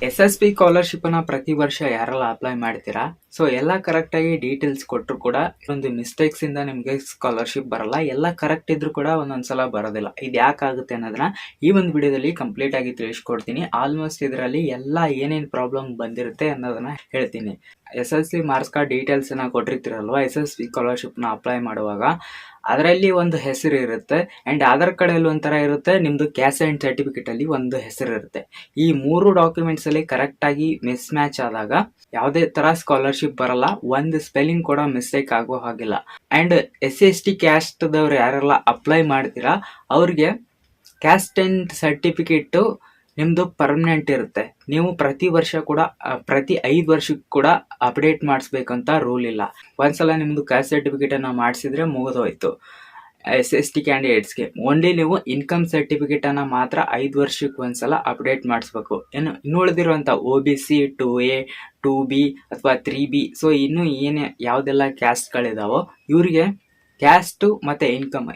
SSP scholarship ಅನ್ನ ಪ್ರತಿ ವರ್ಷ ಯಾರೆಲ್ಲ ಅಪ್ಲೈ ಮಾಡ್ತೀರಾ, ಸೊ ಎಲ್ಲ ಕರೆಕ್ಟ್ ಆಗಿ ಡೀಟೇಲ್ಸ್ ಕೊಟ್ಟರು ಕೂಡ ಒಂದು ಮಿಸ್ಟೇಕ್ಸ್ ಇಂದ ನಿಮಗೆ ಸ್ಕಾಲರ್ಶಿಪ್ ಬರಲ್ಲ. ಎಲ್ಲ ಕರೆಕ್ಟ್ ಇದ್ರು ಕೂಡ ಒಂದೊಂದ್ಸಲ ಬರೋದಿಲ್ಲ. ಇದು ಯಾಕಾಗುತ್ತೆ ಅನ್ನೋದನ್ನ ಈ ಒಂದು ವಿಡಿಯೋದಲ್ಲಿ ಕಂಪ್ಲೀಟ್ ಆಗಿ ತಿಳಿಸ್ಕೊಡ್ತೀನಿ. ಆಲ್ಮೋಸ್ಟ್ ಇದರಲ್ಲಿ ಎಲ್ಲ ಏನೇನು ಪ್ರಾಬ್ಲಮ್ ಬಂದಿರುತ್ತೆ ಅನ್ನೋದನ್ನ ಹೇಳ್ತೀನಿ. SSC ಮಾರ್ಕ್ಸ್ ಕಾರ್ಡ್ ಡೀಟೇಲ್ಸ್ ಅನ್ನ ಕೊಟ್ಟಿರ್ತೀರಲ್ವಾ, SSP ಸ್ಕಾಲರ್ಶಿಪ್ ನ ಅಪ್ಲೈ ಮಾಡುವಾಗ ಅದರಲ್ಲಿ ಒಂದು ಹೆಸರು ಇರುತ್ತೆ ಅಂಡ್ ಆಧಾರ್ ಕಾರ್ಡ್ ಒಂಥರ ಇರುತ್ತೆ, ನಿಮ್ದು ಕ್ಯಾಸ್ಟ್ ಅಂಡ್ ಸರ್ಟಿಫಿಕೇಟ್ ಅಲ್ಲಿ ಒಂದು ಹೆಸರು ಇರುತ್ತೆ. ಈ ಮೂರು ಡಾಕ್ಯುಮೆಂಟ್ಸ್ ಅಲ್ಲಿ ಕರೆಕ್ಟ್ ಆಗಿ ಮಿಸ್ ಮ್ಯಾಚ್ ಆದಾಗ ಯಾವುದೇ ತರ ಸ್ಕಾಲರ್ಶಿಪ್ ಬರಲ್ಲ. ಒಂದು ಸ್ಪೆಲ್ಲಿಂಗ್ ಕೂಡ ಮಿಸ್ಟೇಕ್ ಆಗೋ ಹಾಗಿಲ್ಲ. ಅಂಡ್ SC/ST ಕ್ಯಾಸ್ಟ್ ದವ್ರು ಯಾರೆಲ್ಲ ಅಪ್ಲೈ ಮಾಡ್ತೀರಾ ಅವ್ರಿಗೆ ಕ್ಯಾಸ್ಟ್ ಅಂಡ್ ಸರ್ಟಿಫಿಕೇಟ್ ನಿಮ್ದು ಪರ್ಮನೆಂಟ್ ಇರುತ್ತೆ. ನೀವು ಪ್ರತಿ ವರ್ಷ ಕೂಡ ಪ್ರತಿ 5 ವರ್ಷಕ್ಕೆ ಕೂಡ ಅಪ್ಡೇಟ್ ಮಾಡಿಸ್ಬೇಕಂತ ರೂಲ್ ಇಲ್ಲ. ಒಂದ್ಸಲ ನಿಮ್ದು ಕ್ಯಾಸ್ಟ್ ಸರ್ಟಿಫಿಕೇಟ್ ಅನ್ನ ಮಾಡಿಸಿದ್ರೆ ಮುಗಿದೋಯ್ತು. SC/ST ಕ್ಯಾಂಡಿಡೇಟ್ಸ್ಗೆ ಓನ್ಲಿ ನೀವು ಇನ್ಕಮ್ ಸರ್ಟಿಫಿಕೇಟ್ ಅನ್ನ ಮಾತ್ರ 5 ವರ್ಷಕ್ಕೆ ಒಂದ್ಸಲ ಅಪ್ಡೇಟ್ ಮಾಡಿಸ್ಬೇಕು. ಇನ್ನು ಉಳಿದಿರುವಂತ OBC 2A 2B ಅಥವಾ 3B, ಸೊ ಇನ್ನು ಏನೇ ಯಾವ್ದೆಲ್ಲ ಕ್ಯಾಸ್ಟ್ಗಳಿದಾವೋ ಇವ್ರಿಗೆ ಕ್ಯಾಸ್ಟ್ ಮತ್ತೆ ಇನ್ಕಮ್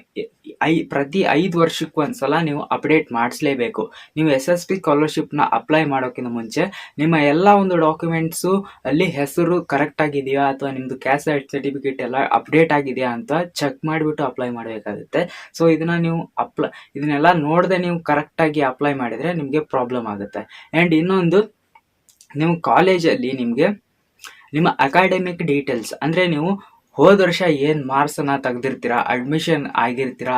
ಪ್ರತಿ 5 ವರ್ಷಕ್ಕೆ ಒಂದ್ಸಲ ನೀವು ಅಪ್ಡೇಟ್ ಮಾಡಿಸ್ಲೇಬೇಕು. ನೀವು SSP ಸ್ಕಾಲರ್ಶಿಪ್ ನ ಅಪ್ಲೈ ಮಾಡೋಕ್ಕಿಂತ ಮುಂಚೆ ನಿಮ್ಮ ಎಲ್ಲ ಒಂದು ಡಾಕ್ಯುಮೆಂಟ್ಸು ಅಲ್ಲಿ ಹೆಸರು ಕರೆಕ್ಟ್ ಆಗಿದೆಯಾ ಅಥವಾ ನಿಮ್ದು ಕ್ಯಾಸ್ಟ್ ಸರ್ಟಿಫಿಕೇಟ್ ಎಲ್ಲ ಅಪ್ಡೇಟ್ ಆಗಿದೆಯಾ ಅಂತ ಚೆಕ್ ಮಾಡಿಬಿಟ್ಟು ಅಪ್ಲೈ ಮಾಡಬೇಕಾಗುತ್ತೆ. ಸೊ ಇದನ್ನೆಲ್ಲ ನೋಡದೆ ನೀವು ಕರೆಕ್ಟ್ ಆಗಿ ಅಪ್ಲೈ ಮಾಡಿದ್ರೆ ನಿಮಗೆ ಪ್ರಾಬ್ಲಮ್ ಆಗುತ್ತೆ. ಅಂಡ್ ಇನ್ನೊಂದು, ನೀವು ಕಾಲೇಜಲ್ಲಿ ನಿಮಗೆ ನಿಮ್ಮ ಅಕಾಡೆಮಿಕ್ ಡೀಟೇಲ್ಸ್ ಅಂದ್ರೆ ನೀವು ಹೋದ ವರ್ಷ ಏನ್ ಮಾರ್ಕ್ಸ್ ಅನ್ನ ತೆಗ್ದಿರ್ತೀರಾ, ಅಡ್ಮಿಷನ್ ಆಗಿರ್ತೀರಾ,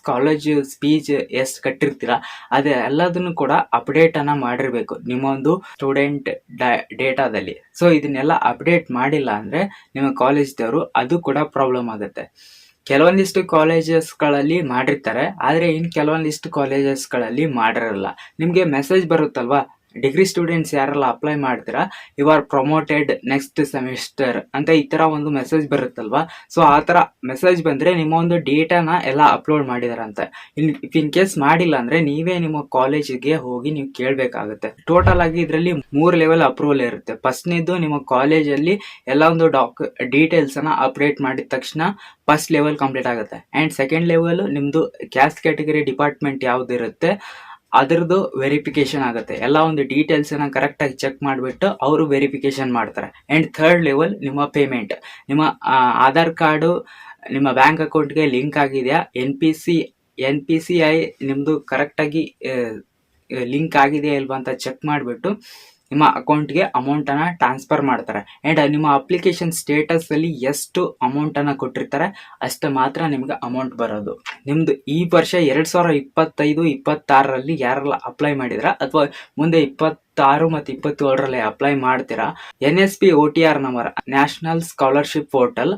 ಕಾಲೇಜ್ ಸ್ಪೀಚ್ ಎಷ್ಟು ಕಟ್ಟಿರ್ತೀರಾ, ಅದೆಲ್ಲದನ್ನು ಕೂಡ ಅಪ್ಡೇಟ್ ಅನ್ನ ಮಾಡಿರ್ಬೇಕು ನಿಮ್ಮ ಒಂದು ಸ್ಟೂಡೆಂಟ್ ಡೇಟಾದಲ್ಲಿ. ಸೊ ಇದನ್ನೆಲ್ಲ ಅಪ್ಡೇಟ್ ಮಾಡಿಲ್ಲ ಅಂದ್ರೆ ನಿಮ್ಮ ಕಾಲೇಜ್ದವರು ಅದು ಕೂಡ ಪ್ರಾಬ್ಲಮ್ ಆಗುತ್ತೆ. ಕೆಲವೊಂದಿಷ್ಟು ಕಾಲೇಜಸ್ಗಳಲ್ಲಿ ಮಾಡಿರ್ತಾರೆ, ಆದ್ರೆ ಇನ್ ಕೆಲವೊಂದಿಷ್ಟು ಕಾಲೇಜಸ್ಗಳಲ್ಲಿ ಮಾಡಿರಲ್ಲ. ನಿಮ್ಗೆ ಮೆಸೇಜ್ ಬರುತ್ತಲ್ವಾ, ಡಿಗ್ರಿ ಸ್ಟೂಡೆಂಟ್ಸ್ ಯಾರೆಲ್ಲ ಅಪ್ಲೈ ಮಾಡ್ತೀರಾ, you are promoted next semester ಅಂತ ಈ ತರ ಒಂದು ಮೆಸೇಜ್ ಬರುತ್ತಲ್ವಾ. ಸೊ ಆ ತರ ಮೆಸೇಜ್ ಬಂದ್ರೆ ನಿಮ್ಮ ಒಂದು ಡೇಟಾನ ಎಲ್ಲ ಅಪ್ಲೋಡ್ ಮಾಡಿದಾರಂತೆ. ಇನ್ ಕೇಸ್ ಮಾಡಿಲ್ಲ ಅಂದ್ರೆ ನೀವೇ ನಿಮ್ಮ ಕಾಲೇಜಿಗೆ ಹೋಗಿ ನೀವು ಕೇಳ್ಬೇಕಾಗುತ್ತೆ. ಟೋಟಲ್ ಆಗಿ ಇದರಲ್ಲಿ 3 ಲೆವೆಲ್ ಅಪ್ರೂವಲ್ ಇರುತ್ತೆ. ಫಸ್ಟ್ನೇದು ನಿಮ್ಮ ಕಾಲೇಜಲ್ಲಿ ಎಲ್ಲ ಒಂದು ಡೀಟೇಲ್ಸ್ ಅನ್ನ ಅಪ್ಡೇಟ್ ಮಾಡಿದ ತಕ್ಷಣ ಫಸ್ಟ್ ಲೆವೆಲ್ ಕಂಪ್ಲೀಟ್ ಆಗುತ್ತೆ. ಅಂಡ್ ಸೆಕೆಂಡ್ ಲೆವೆಲ್ ನಿಮ್ದು ಕ್ಯಾಸ್ಟ್ ಕ್ಯಾಟಗರಿ ಡಿಪಾರ್ಟ್ಮೆಂಟ್ ಯಾವ್ದು ಇರುತ್ತೆ ಅದ್ರದ್ದು ವೆರಿಫಿಕೇಶನ್ ಆಗುತ್ತೆ. ಎಲ್ಲ ಒಂದು ಡೀಟೇಲ್ಸ್ ಅನ್ನ ಕರೆಕ್ಟ್ ಆಗಿ ಚೆಕ್ ಮಾಡಿಬಿಟ್ಟು ಅವರು ವೆರಿಫಿಕೇಶನ್ ಮಾಡ್ತಾರೆ. ಅಂಡ್ ಥರ್ಡ್ ಲೆವೆಲ್ ನಿಮ್ಮ ಪೇಮೆಂಟ್, ನಿಮ್ಮ ಆಧಾರ್ ಕಾರ್ಡು ನಿಮ್ಮ ಬ್ಯಾಂಕ್ ಅಕೌಂಟ್ಗೆ ಲಿಂಕ್ ಆಗಿದೆಯಾ, NPCI ನಿಮ್ದು ಕರೆಕ್ಟ್ ಆಗಿ ಲಿಂಕ್ ಆಗಿದೆಯಾ ಇಲ್ವಾ ಅಂತ ಚೆಕ್ ಮಾಡಿಬಿಟ್ಟು ನಿಮ್ಮ ಅಕೌಂಟ್ಗೆ ಅಮೌಂಟ್ ಅನ್ನ ಟ್ರಾನ್ಸ್ಫರ್ ಮಾಡ್ತಾರೆ. ಅಂಡ್ ನಿಮ್ಮ ಅಪ್ಲಿಕೇಶನ್ ಸ್ಟೇಟಸ್ ಅಲ್ಲಿ ಎಷ್ಟು ಅಮೌಂಟ್ ಅನ್ನ ಕೊಟ್ಟಿರ್ತಾರೆ ಅಷ್ಟು ಮಾತ್ರ ನಿಮ್ಗೆ ಅಮೌಂಟ್ ಬರೋದು. ನಿಮ್ದು ಈ ವರ್ಷ 2025-26ರಲ್ಲಿ ಯಾರೆಲ್ಲ ಅಪ್ಲೈ ಮಾಡಿದ್ರ ಅಥವಾ ಮುಂದೆ 26 ಮತ್ತು 27ರಲ್ಲಿ ಅಪ್ಲೈ ಮಾಡ್ತೀರಾ, NSP OTR number, national scholarship portal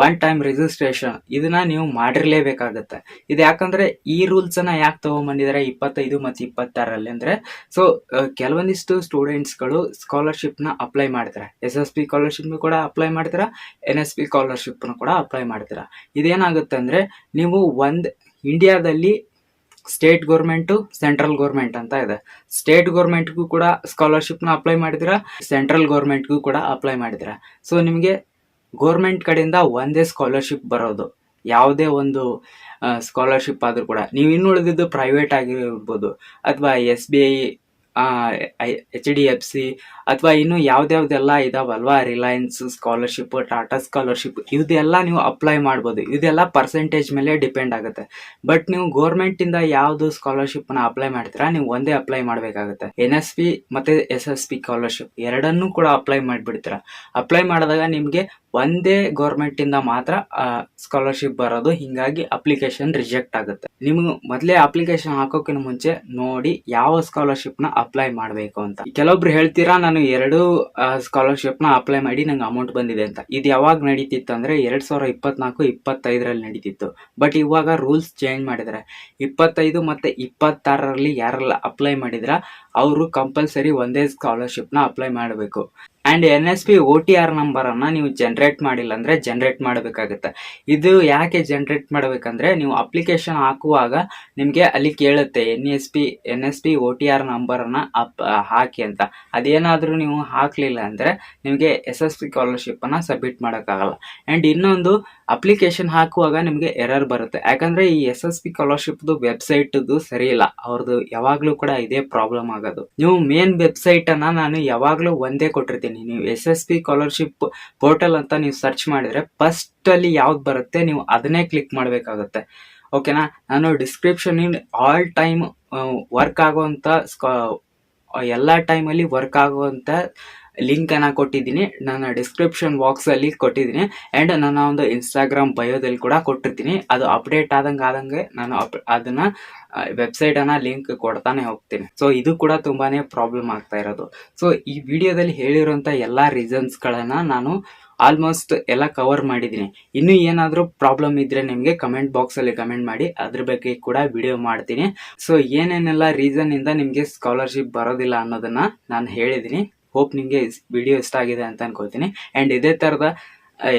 one time registration ಇದನ್ನ ನೀವು ಮಾಡಿರ್ಲೇಬೇಕಾಗತ್ತೆ. ಇದು ಯಾಕಂದ್ರೆ ಈ ರೂಲ್ಸ್ ಅನ್ನ ಯಾಕೆ ತಗೊಂಡ್ಬಂದಿದ್ದಾರೆ 25 ಮತ್ತು 26ರಲ್ಲಿ ಅಂದ್ರೆ, ಸೊ ಕೆಲವೊಂದಿಷ್ಟು ಸ್ಟೂಡೆಂಟ್ಸ್ಗಳು ಸ್ಕಾಲರ್ಶಿಪ್ ನ ಅಪ್ಲೈ ಮಾಡ್ತಾರೆ. SSP ಸ್ಕಾಲರ್ಶಿಪ್ ಕೂಡ ಅಪ್ಲೈ ಮಾಡ್ತೀರಾ, NSP ಸ್ಕಾಲರ್ಶಿಪ್ ಕೂಡ ಅಪ್ಲೈ ಮಾಡ್ತೀರಾ. ಇದೇನಾಗುತ್ತೆ ಅಂದ್ರೆ, ನೀವು ಇಂಡಿಯಾದಲ್ಲಿ ಸ್ಟೇಟ್ ಗೌರ್ಮೆಂಟ್, ಸೆಂಟ್ರಲ್ ಗೌರ್ಮೆಂಟ್ ಅಂತ ಇದೆ. ಸ್ಟೇಟ್ ಗೌರ್ಮೆಂಟ್ಗೂ ಕೂಡ ಸ್ಕಾಲರ್ಶಿಪ್ ನ ಅಪ್ಲೈ ಮಾಡಿದಿರಾ, ಸೆಂಟ್ರಲ್ ಗೌರ್ಮೆಂಟ್ಗೂ ಕೂಡ ಅಪ್ಲೈ ಮಾಡಿದಿರಾ. ಸೊ ನಿಮಗೆ ಗೌರ್ಮೆಂಟ್ ಕಡೆಯಿಂದ ಒಂದೇ ಸ್ಕಾಲರ್ಶಿಪ್ ಬರೋದು. ಯಾವುದೇ ಒಂದು ಸ್ಕಾಲರ್ಶಿಪ್ ಆದ್ರೂ ಕೂಡ ನೀವು ಇನ್ನು ಉಳಿದಿದ್ದು ಪ್ರೈವೇಟ್ ಆಗಿರ್ಬೋದು ಅಥವಾ SBI, HDFC ಅಥವಾ ಇನ್ನು ಯಾವ್ದಾವ್ದೆಲ್ಲ ಇದಾವಲ್ವಾ, ರಿಲಯನ್ಸ್ ಸ್ಕಾಲರ್ಶಿಪ್, ಟಾಟಾ ಸ್ಕಾಲರ್ಶಿಪ್, ಇದೆಲ್ಲ ನೀವು ಅಪ್ಲೈ ಮಾಡ್ಬೋದು. ಇದೆಲ್ಲ ಪರ್ಸೆಂಟೇಜ್ ಮೇಲೆ ಡಿಪೆಂಡ್ ಆಗುತ್ತೆ. ಬಟ್ ನೀವು ಗೌರ್ಮೆಂಟ್ ಇಂದ ಯಾವ್ದು ಸ್ಕಾಲರ್ಶಿಪ್ ನ ಅಪ್ಲೈ ಮಾಡ್ತೀರಾ ನೀವು ಒಂದೇ ಅಪ್ಲೈ ಮಾಡ್ಬೇಕಾಗುತ್ತೆ. NSP ಮತ್ತೆ SSP ಸ್ಕಾಲರ್ಶಿಪ್ ಎರಡನ್ನೂ ಕೂಡ ಅಪ್ಲೈ ಮಾಡ್ಬಿಡ್ತೀರಾ. ಅಪ್ಲೈ ಮಾಡಿದಾಗ ನಿಮ್ಗೆ ಒಂದೇ ಗೌರ್ಮೆಂಟ್ ಇಂದ ಮಾತ್ರ ಸ್ಕಾಲರ್ಶಿಪ್ ಬರೋದು. ಹಿಂಗಾಗಿ ಅಪ್ಲಿಕೇಶನ್ ರಿಜೆಕ್ಟ್ ಆಗುತ್ತೆ. ನಿಮ್ಗೆ ಮೊದಲೇ ಅಪ್ಲಿಕೇಶನ್ ಹಾಕೋಕ್ಕಿಂತ ಮುಂಚೆ ನೋಡಿ ಯಾವ ಸ್ಕಾಲರ್ಶಿಪ್ ನ ಅಪ್ಲೈ ಮಾಡಬೇಕು ಅಂತ. ಕೆಲವೊಬ್ರು ಹೇಳ್ತೀರಾ, ನಾನು 2 ಸ್ಕಾಲರ್ಶಿಪ್ ನ ಅಪ್ಲೈ ಮಾಡಿ ನಂಗೆ ಅಮೌಂಟ್ ಬಂದಿದೆ ಅಂತ. ಇದು ಯಾವಾಗ ನಡೀತಿತ್ತು ಅಂದ್ರೆ 2024-25ರಲ್ಲಿ ನಡೀತಿತ್ತು. ಬಟ್ ಇವಾಗ ರೂಲ್ಸ್ ಚೇಂಜ್ ಮಾಡಿದ್ದಾರೆ. 25 ಮತ್ತೆ 26ರಲ್ಲಿ ಯಾರೆಲ್ಲ ಅಪ್ಲೈ ಮಾಡಿದ್ರ ಅವರು ಕಂಪಲ್ಸರಿ ಒಂದೇ ಸ್ಕಾಲರ್ಶಿಪ್ ನ ಅಪ್ಲೈ ಮಾಡಬೇಕು. ಆ್ಯಂಡ್ NSP OTR ನಂಬರನ್ನು ನೀವು ಜನ್ರೇಟ್ ಮಾಡಿಲ್ಲ ಅಂದರೆ ಜನ್ರೇಟ್ ಮಾಡಬೇಕಾಗುತ್ತೆ. ಇದು ಯಾಕೆ ಜನ್ರೇಟ್ ಮಾಡಬೇಕಂದ್ರೆ, ನೀವು ಅಪ್ಲಿಕೇಶನ್ ಹಾಕುವಾಗ ನಿಮಗೆ ಅಲ್ಲಿ ಕೇಳುತ್ತೆ NSP OTR ನಂಬರನ್ನು ಹಾಕಿ ಅಂತ. ಅದೇನಾದರೂ ನೀವು ಹಾಕಲಿಲ್ಲ ಅಂದರೆ ನಿಮಗೆ SSP ಸ್ಕಾಲರ್ಶಿಪ್ಪನ್ನು ಸಬ್ಮಿಟ್ ಮಾಡೋಕ್ಕಾಗಲ್ಲ. ಆ್ಯಂಡ್ ಇನ್ನೊಂದು, ಅಪ್ಲಿಕೇಶನ್ ಹಾಕುವಾಗ ನಿಮಗೆ ಎರರ್ ಬರುತ್ತೆ. ಯಾಕಂದರೆ ಈ SSP ಸ್ಕಾಲರ್ಶಿಪ್ದು ವೆಬ್ಸೈಟ್ದು ಸರಿ ಇಲ್ಲ. ಅವ್ರದ್ದು ಯಾವಾಗಲೂ ಕೂಡ ಇದೇ ಪ್ರಾಬ್ಲಮ್ ಆಗೋದು. ನೀವು ಮೇನ್ ವೆಬ್ಸೈಟನ್ನು ನಾನು ಯಾವಾಗಲೂ ಒಂದೇ ಕೊಟ್ಟಿರ್ತೀನಿ. ನೀವು SSP ಸ್ಕಾಲರ್ಶಿಪ್ ಪೋರ್ಟಲ್ ಅಂತ ನೀವು ಸರ್ಚ್ ಮಾಡಿದರೆ ಫಸ್ಟಲ್ಲಿ ಯಾವ್ದು ಬರುತ್ತೆ ನೀವು ಅದನ್ನೇ ಕ್ಲಿಕ್ ಮಾಡಬೇಕಾಗುತ್ತೆ. ಓಕೆನಾ? ನಾನು ಡಿಸ್ಕ್ರಿಪ್ಷನ್ ಆಲ್ ಟೈಮ್ ವರ್ಕ್ ಆಗುವಂಥ ಎಲ್ಲ ಟೈಮಲ್ಲಿ ವರ್ಕ್ ಆಗುವಂಥ ಲಿಂಕನ್ನು ಕೊಟ್ಟಿದ್ದೀನಿ. ನನ್ನ ಡಿಸ್ಕ್ರಿಪ್ಷನ್ ಬಾಕ್ಸಲ್ಲಿ ಕೊಟ್ಟಿದ್ದೀನಿ. ಆ್ಯಂಡ್ ನನ್ನ ಒಂದು ಇನ್ಸ್ಟಾಗ್ರಾಮ್ ಬಯೋದಲ್ಲಿ ಕೂಡ ಕೊಟ್ಟಿರ್ತೀನಿ. ಅದು ಅಪ್ಡೇಟ್ ಆದಂಗೆ ನಾನು ಅದನ್ನು ವೆಬ್ಸೈಟನ್ನು ಲಿಂಕ್ ಕೊಡ್ತಾನೆ ಹೋಗ್ತೀನಿ. ಸೊ ಇದು ಕೂಡ ತುಂಬಾ ಪ್ರಾಬ್ಲಮ್ ಆಗ್ತಾ ಇರೋದು. ಸೊ ಈ ವಿಡಿಯೋದಲ್ಲಿ ಹೇಳಿರೋಂಥ ಎಲ್ಲ ರೀಸನ್ಸ್ಗಳನ್ನು ನಾನು ಆಲ್ಮೋಸ್ಟ್ ಎಲ್ಲ ಕವರ್ ಮಾಡಿದ್ದೀನಿ. ಇನ್ನೂ ಏನಾದರೂ ಪ್ರಾಬ್ಲಮ್ ಇದ್ದರೆ ನಿಮಗೆ ಕಮೆಂಟ್ ಬಾಕ್ಸಲ್ಲಿ ಕಮೆಂಟ್ ಮಾಡಿ, ಅದ್ರ ಬಗ್ಗೆ ಕೂಡ ವಿಡಿಯೋ ಮಾಡ್ತೀನಿ. ಸೊ ಏನೇನೆಲ್ಲ ರೀಸನ್ನಿಂದ ನಿಮಗೆ ಸ್ಕಾಲರ್ಶಿಪ್ ಬರೋದಿಲ್ಲ ಅನ್ನೋದನ್ನು ನಾನು ಹೇಳಿದ್ದೀನಿ. ಹೋಪ್ ನಿಮಗೆ ವಿಡಿಯೋ ಇಷ್ಟ ಆಗಿದೆ ಅಂತ ಅನ್ಕೊಳ್ತೀನಿ. ಆ್ಯಂಡ್ ಇದೇ ಥರದ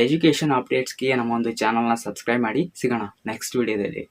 ಎಜುಕೇಷನ್ ಅಪ್ಡೇಟ್ಸ್ಗೆ ನಮ್ಮ ಒಂದು ಚಾನಲ್ನ ಸಬ್ಸ್ಕ್ರೈಬ್ ಮಾಡಿ. ಸಿಗೋಣ ನೆಕ್ಸ್ಟ್ ವಿಡಿಯೋದಲ್ಲಿ.